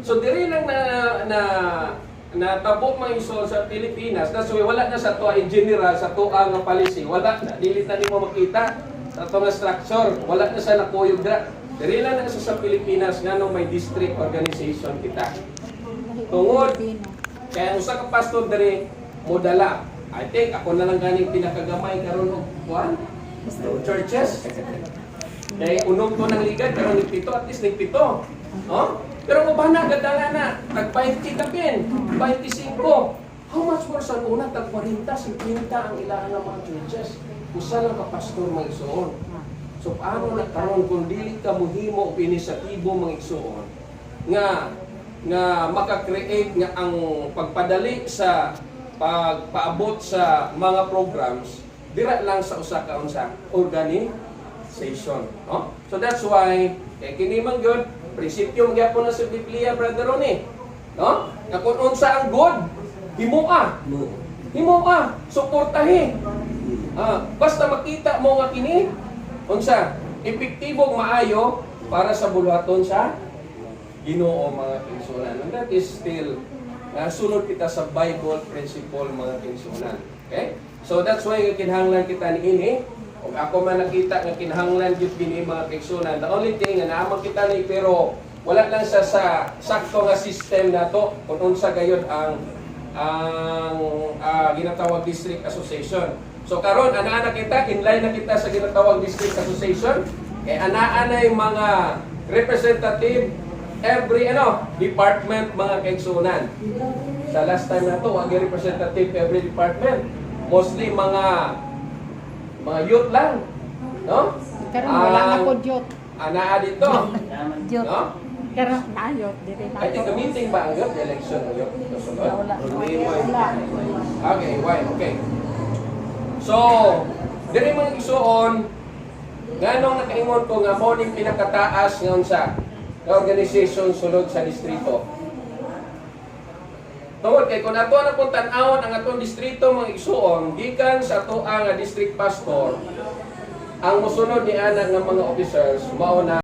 So diri lang natabo mga isol sa Pilipinas na so wala na sa tuwa in general sa tuwa nga policy, wala na dili na nimo makita sa tuwa nga structure, wala na sa nakuyog dra. Diri lang na sa Pilipinas nganong may district organization kita. Tungod kaya usa ka pastor diri modala. I think ako na lang ganing pinakagamay karon og kuan churches. Kaya unong to ng ligad karon nigpito at least nigpito. Oh? Pero uban na gadala na tag 20 kapin, 25. How much more sa una tag 40, 50 ang ilang nga mga churches. Usa lang ka pastor mga igsoon. So paano na karon kung dili ka mohimo og inisyatibo mga igsoon nga maka-create nga ang pagpadali sa pagpaabot sa mga programs dira lang sa usa ka unsa organization, no? So that's why kini man gyud prinsipyo gyapon na sa Biblia, Brother Ronnie, no? Nga kung unsa ang good himuha suportahi. Basta makita mo nga kini unsa epektibo maayo para sa buluhaton sa Ginoo mga kinsunan. And that is still sunod kita sa Bible principle mga kinsunan. Okay? So that's why kinahanglan kita niini. Kung ako man nakita nga kinahanglan gyud kini mga kinsunan, the only thing nga naamang kita ni pero wala lang sa sakto nga system nato kung unsa gayud ang ginatawag district association. So karon ana kita inline na kita sa ginatawag district association kay anaa na mga representative every department mga kaigsunan. Sa last time na to, wag representative every department. Mostly mga youth lang, no? Pero wala na po youth. Anaa dito. Youth. No? Pero na youth dire na. Ay, tika meeting ba ang youth election ng youth kasunod? Wala. Okay, why? Okay. So, diri mga igsuon nganong nakaingon ko nga mo ning pinakataas ngayon sa organization sulod sa distrito. Tungod kay kung ato na pong tan-awon ang atong distrito mga igsuon gikan sa ato nga district pastor ang mosunod ni ana nga mga officers mao na